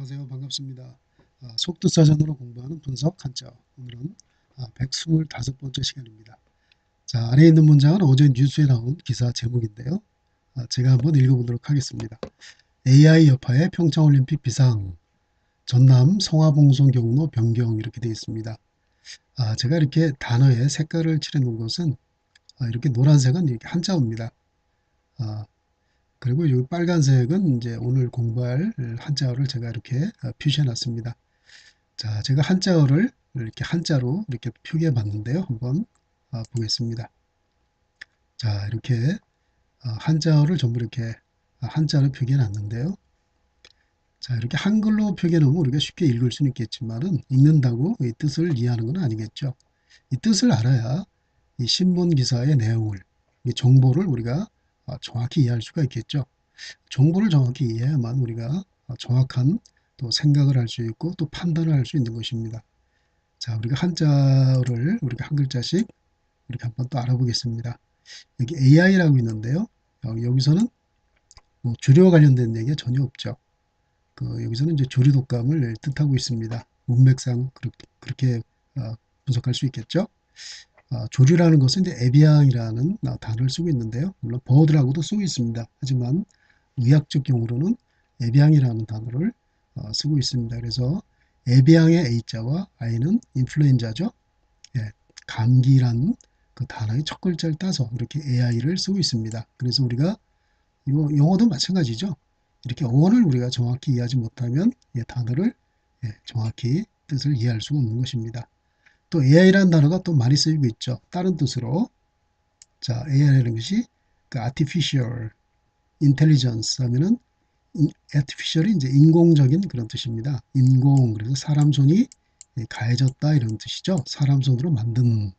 안녕하세요. 반갑습니다. 속뜻사전으로 공부하는 분석 한자. 오늘은 125번째 시간입니다. 자, 아래에 있는 문장은 어제 뉴스에 나온 기사 제목인데요. 제가 한번 읽어보도록 하겠습니다. AI 여파의 평창올림픽 비상, 전남 성화봉송 경로 변경 이렇게 되어 있습니다. 제가 이렇게 단어에 색깔을 칠해놓은 것은 이렇게 노란색은 이렇게 한자어입니다. 아, 그리고 이 빨간색은 이제 오늘 공부할 한자어를 제가 이렇게 표시해 놨습니다. 자, 제가 한자어를 이렇게 한자로 이렇게 표기해 봤는데요. 한번 보겠습니다. 자, 이렇게 한자어를 전부 이렇게 한자로 표기해 놨는데요. 자, 이렇게 한글로 표기해 놓으면 우리가 쉽게 읽을 수는 있겠지만은 읽는다고 이 뜻을 이해하는 건 아니겠죠. 이 뜻을 알아야 이 신문 기사의 내용을, 이 정보를 우리가 정확히 이해할 수가 있겠죠. 정보를 정확히 이해해야만 우리가 정확한 또 생각을 할 수 있고 또 판단을 할 수 있는 것입니다. 자, 우리가 한자를 우리가 한 글자씩 이렇게 한번 또 알아보겠습니다. 여기 AI라고 있는데요. 여기서는 뭐 주류와 관련된 얘기가 전혀 없죠. 여기서는 이제 조류 독감을 뜻하고 있습니다. 문맥상 그렇게 분석할 수 있겠죠. 조류라는 것은 이제 에비앙이라는 단어를 쓰고 있는데요. 물론 버드라고도 쓰고 있습니다. 하지만 의학적 용어로는 에비앙이라는 단어를 쓰고 있습니다. 그래서 에비앙의 A자와 I는 인플루엔자죠. 예, 감기란 그 단어의 첫 글자를 따서 이렇게 AI를 쓰고 있습니다. 그래서 우리가 이거 영어도 마찬가지죠. 이렇게 어원을 우리가 정확히 이해하지 못하면 단어를 정확히 뜻을 이해할 수가 없는 것입니다. 또 AI라는 단어가 또 많이 쓰이고 있죠. 다른 뜻으로. 자, AI라는 것이 그 artificial intelligence 하면은 artificial이 이제 인공적인 그런 뜻입니다. 인공, 그래서 사람 손이 가해졌다 이런 뜻이죠. 사람 손으로 만든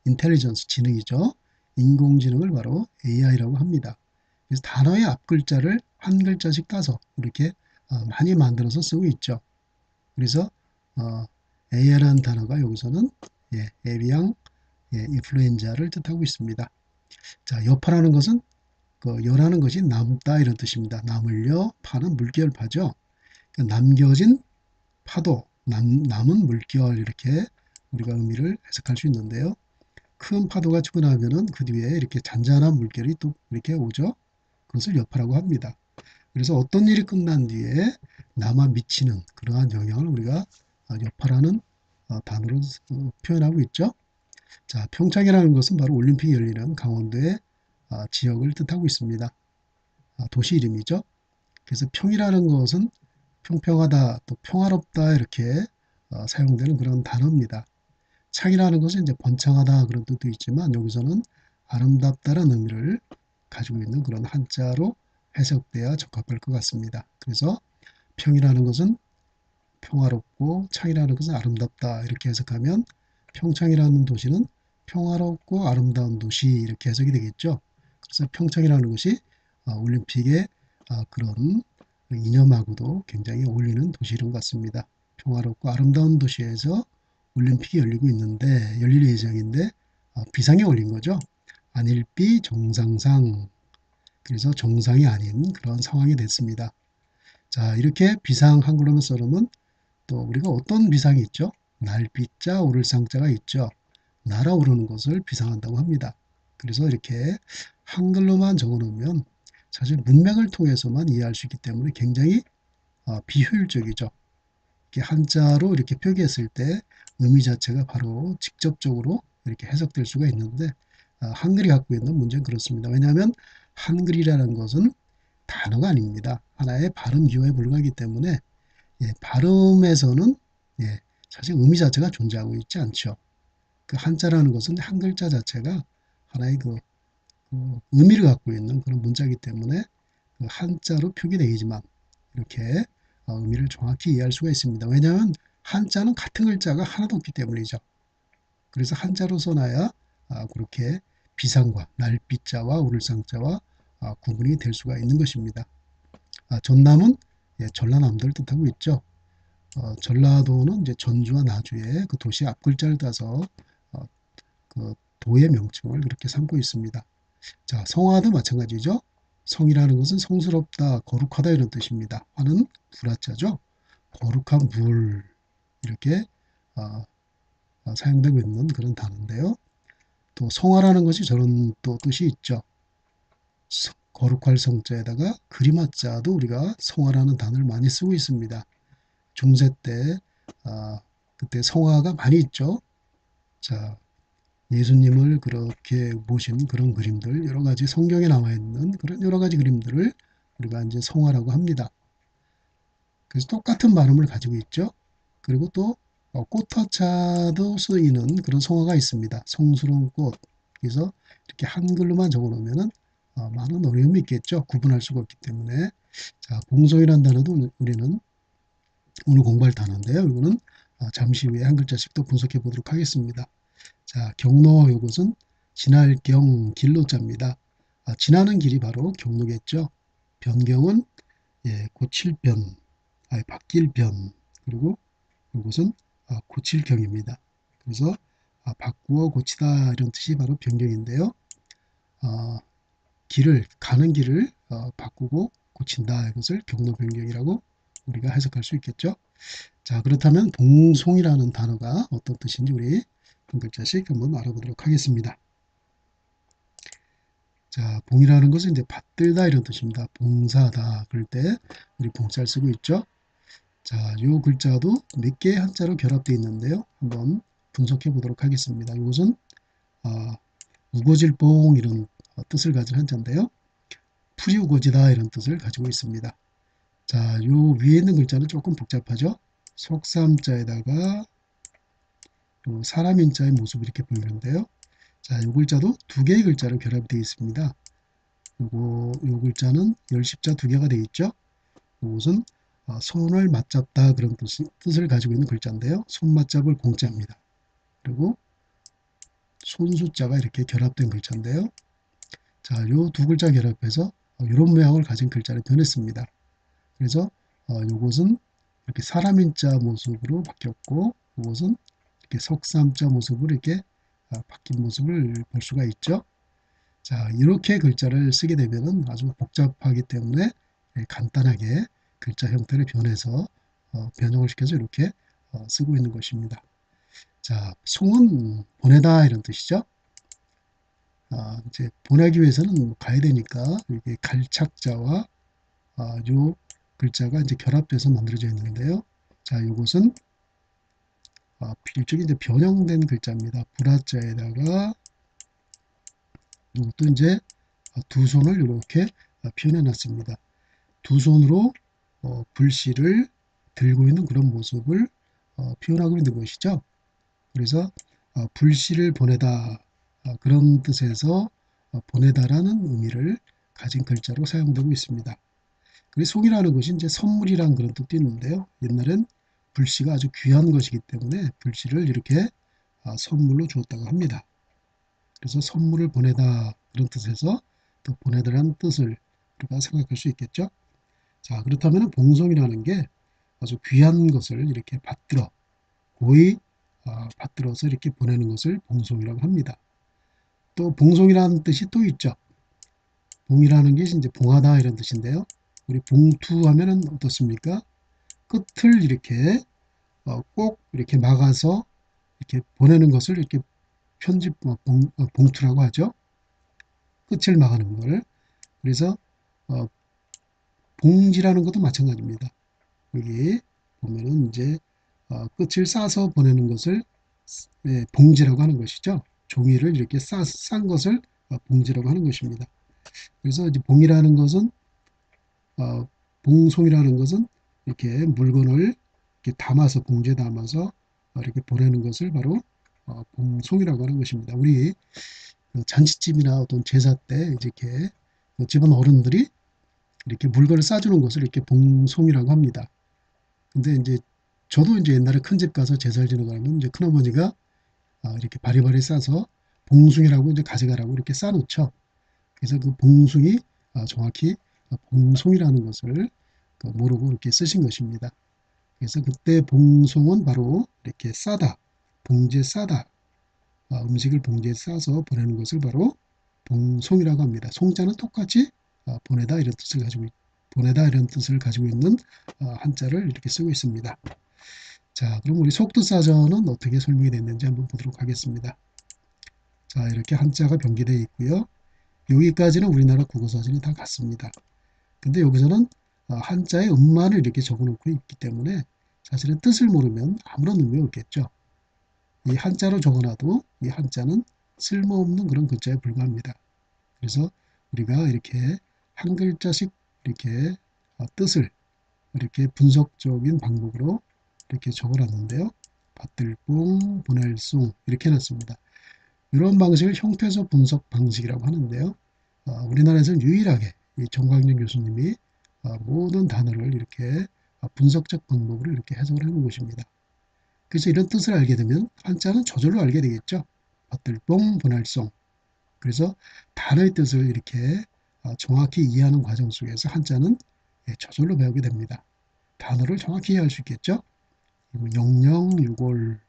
인텔리전스, 지능이죠. 인공지능을 바로 AI라고 합니다. 그래서 단어의 앞글자를 한 글자씩 따서 이렇게 많이 만들어서 쓰고 있죠. 그래서 AI라는 단어가 여기서는 에비앙 인플루엔자를 뜻하고 있습니다. 자, 여파라는 것은 여라는 것이 남다 이런 뜻입니다. 남을여, 파는 물결파죠. 그러니까 남겨진 파도, 남은 물결 이렇게 우리가 의미를 해석할 수 있는데요. 큰 파도가 치고 나면은 그 뒤에 이렇게 잔잔한 물결이 또 이렇게 오죠. 그것을 여파라고 합니다. 그래서 어떤 일이 끝난 뒤에 남아 미치는 그러한 영향을 우리가 여파라는 단어로 표현하고 있죠. 자, 평창이라는 것은 바로 올림픽이 열리는 강원도의 지역을 뜻하고 있습니다. 도시 이름이죠. 그래서 평이라는 것은 평평하다, 또 평화롭다 이렇게 사용되는 그런 단어입니다. 창이라는 것은 이제 번창하다 그런 뜻도 있지만 여기서는 아름답다라는 의미를 가지고 있는 그런 한자로 해석돼야 적합할 것 같습니다. 그래서 평이라는 것은 평화롭고 창이라는 것은 아름답다 이렇게 해석하면 평창이라는 도시는 평화롭고 아름다운 도시 이렇게 해석이 되겠죠. 그래서 평창이라는 것이 올림픽의 그런 이념하고도 굉장히 어울리는 도시 이름 같습니다. 평화롭고 아름다운 도시에서 올림픽이 열릴 예정인데 비상에 올린 거죠. 안일비 정상상. 그래서 정상이 아닌 그런 상황이 됐습니다. 자, 이렇게 비상 한글로만 써놓으면 또 우리가 어떤 비상이 있죠? 날비자 오를 상자가 있죠. 날아오르는 것을 비상한다고 합니다. 그래서 이렇게 한글로만 적어놓으면 사실 문맥을 통해서만 이해할 수 있기 때문에 굉장히 비효율적이죠. 이렇게 한자로 이렇게 표기했을 때 의미 자체가 바로 직접적으로 이렇게 해석될 수가 있는데 한글이 갖고 있는 문제는 그렇습니다. 왜냐하면 한글이라는 것은 단어가 아닙니다. 하나의 발음 기호에 불과하기 때문에 발음에서는 사실 의미 자체가 존재하고 있지 않죠. 그 한자라는 것은 한 글자 자체가 하나의 의미를 갖고 있는 그런 문자이기 때문에 그 한자로 표기되지만 이렇게 의미를 정확히 이해할 수가 있습니다. 왜냐하면 한자는 같은 글자가 하나도 없기 때문이죠. 그래서 한자로 써놔야 그렇게 비상과 날비자와 오를상자와 구분이 될 수가 있는 것입니다. 전남은 전라남도를 뜻하고 있죠. 전라도는 이제 전주와 나주의 그 도시 앞 글자를 따서 어, 그 도의 명칭을 그렇게 삼고 있습니다. 자, 성화도 마찬가지죠. 성이라는 것은 성스럽다, 거룩하다 이런 뜻입니다. 화는 구라자죠. 거룩한 물 이렇게 어, 사용되고 있는 그런 단어인데요. 또 성화라는 것이 저런 또 뜻이 있죠. 거룩할 성자에다가 그리마자도 우리가 성화라는 단어를 많이 쓰고 있습니다. 중세 때 그때 성화가 많이 있죠. 자, 예수님을 그렇게 모신 그런 그림들, 여러 가지 성경에 나와 있는 그런 여러 가지 그림들을 우리가 이제 성화라고 합니다. 그래서 똑같은 발음을 가지고 있죠. 그리고 또 꽃화차도 쓰이는 그런 성화가 있습니다. 성스러운 꽃. 그래서 이렇게 한글로만 적어놓으면은 많은 어려움이 있겠죠. 구분할 수가 없기 때문에. 자, 봉송이라는 단어도 우리는 오늘 공부할 단어인데요. 이거는 잠시 후에 한 글자씩 또 분석해 보도록 하겠습니다. 자, 경로 이것은 지날 경 길로자입니다. 지나는 길이 바로 경로겠죠. 변경은 고칠 변, 바뀔 변, 그리고 이것은 고칠 경입니다. 그래서 바꾸어 고치다 이런 뜻이 바로 변경인데요. 어, 가는 길을 바꾸고 고친다. 이것을 경로 변경이라고 우리가 해석할 수 있겠죠. 자, 그렇다면 봉송이라는 단어가 어떤 뜻인지 우리 한 글자씩 한번 알아보도록 하겠습니다. 자, 봉이라는 것은 이제 받들다 이런 뜻입니다. 봉사다. 그럴 때 우리 봉자를 쓰고 있죠. 자, 요 글자도 몇 개의 한자로 결합되어 있는데요. 한번 분석해 보도록 하겠습니다. 이것은 우거질봉 이런 뜻을 가진 한자인데요. 풀이 우거지다 이런 뜻을 가지고 있습니다. 자, 요 위에 있는 글자는 조금 복잡하죠. 속삼자에다가 사람 인자의 모습이 이렇게 보이는데요. 자, 요 글자도 두 개의 글자로 결합되어 있습니다. 요 글자는 열십자 두 개가 되어 있죠. 이것은 손을 맞잡다 그런 뜻을 가지고 있는 글자인데요. 손 맞잡을 공자입니다. 그리고 손수자가 이렇게 결합된 글자인데요. 자, 요 두 글자 결합해서 이런 모양을 가진 글자를 변했습니다. 그래서 요것은 이렇게 사람인자 모습으로 바뀌었고 이것은 이렇게 석삼자 모습으로 이렇게 바뀐 모습을 볼 수가 있죠. 자, 이렇게 글자를 쓰게 되면 아주 복잡하기 때문에 간단하게 글자 형태를 변해서 변형을 시켜서 이렇게 쓰고 있는 것입니다. 자, 송은 보내다 이런 뜻이죠. 이제 보내기 위해서는 가야 되니까 이게 갈착자와 요 글자가 이제 결합돼서 만들어져 있는데요. 자, 이것은 일종의 이제 변형된 글자입니다. 불화자에다가 이것도 이제 두 손을 이렇게 표현해 놨습니다. 두 손으로 불씨를 들고 있는 그런 모습을 표현하고 있는 것이죠. 그래서 불씨를 보내다 그런 뜻에서 보내다라는 의미를 가진 글자로 사용되고 있습니다. 그래서 송이라는 것이 이제 선물이란 그런 뜻도 있는데요. 옛날엔 불씨가 아주 귀한 것이기 때문에 불씨를 이렇게 선물로 주었다고 합니다. 그래서 선물을 보내다 그런 뜻에서 또 보내다라는 뜻을 우리가 생각할 수 있겠죠. 자, 그렇다면 봉송이라는 게 아주 귀한 것을 이렇게 받들어 고이 받들어서 이렇게 보내는 것을 봉송이라고 합니다. 또 봉송이라는 뜻이 또 있죠. 봉이라는 게 이제 봉하다 이런 뜻인데요. 우리 봉투하면은 어떻습니까? 끝을 이렇게 꼭 이렇게 막아서 이렇게 보내는 것을 이렇게 봉투라고 하죠. 끝을 막는 걸. 그래서 봉지라는 것도 마찬가지입니다. 여기 보면은 이제 끝을 싸서 보내는 것을 봉지라고 하는 것이죠. 종이를 이렇게 싼 것을 봉지라고 하는 것입니다. 그래서 이제 봉이라는 것은 봉송이라는 것은 이렇게 물건을 이렇게 담아서 봉지에 담아서 이렇게 보내는 것을 바로 봉송이라고 하는 것입니다. 우리 잔치집이나 어떤 제사 때 이렇게 집안 어른들이 이렇게 물건을 싸주는 것을 이렇게 봉송이라고 합니다. 근데 이제 저도 이제 옛날에 큰 집 가서 제사를 지내가면 이제 큰어머니가 이렇게 바리바리 싸서 봉숭이라고 이제 가져가라고 이렇게 싸놓죠. 그래서 그 봉숭이 정확히 봉송이라는 것을 모르고 이렇게 쓰신 것입니다. 그래서 그때 봉송은 바로 이렇게 싸다, 봉지에 싸다, 음식을 봉지에 싸서 보내는 것을 바로 봉송이라고 합니다. 송자는 똑같이 보내다 이런 뜻을 가지고 보내다 이런 뜻을 가지고 있는 한자를 이렇게 쓰고 있습니다. 자, 그럼 우리 속뜻사전은 어떻게 설명이 됐는지 한번 보도록 하겠습니다. 자, 이렇게 한자가 병기되어 있고요. 여기까지는 우리나라 국어사전이 다 같습니다. 근데 여기서는 한자의 음만을 이렇게 적어놓고 있기 때문에 사실은 뜻을 모르면 아무런 의미 없겠죠. 이 한자로 적어놔도 이 한자는 쓸모없는 그런 글자에 불과합니다. 그래서 우리가 이렇게 한 글자씩 이렇게 뜻을 이렇게 분석적인 방법으로 이렇게 적어놨는데요. 밭들뽕, 보낼송 이렇게 해놨습니다. 이런 방식을 형태소 분석 방식이라고 하는데요. 우리나라에서는 유일하게 정광준 교수님이 모든 단어를 이렇게 분석적 방법으로 이렇게 해석을 해놓은 것입니다. 그래서 이런 뜻을 알게 되면 한자는 저절로 알게 되겠죠. 밭들뽕, 보낼송. 그래서 단어의 뜻을 이렇게 정확히 이해하는 과정 속에서 한자는 저절로 배우게 됩니다. 단어를 정확히 이해할 수 있겠죠. 영영, 유골,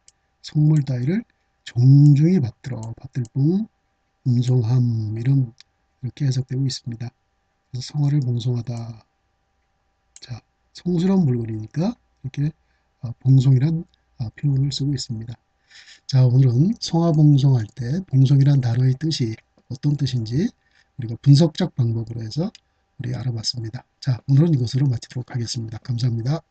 속물 따위를 종중히 받들어, 받들뽕, 음송함 이런 이렇게 해석되고 있습니다. 그래서 성화를 봉송하다. 자, 성스러운 물건이니까 이렇게 봉송이란 표현을 쓰고 있습니다. 자, 오늘은 성화봉송할 때 봉송이란 단어의 뜻이 어떤 뜻인지 우리가 분석적 방법으로 해서 우리 알아봤습니다. 자, 오늘은 이것으로 마치도록 하겠습니다. 감사합니다.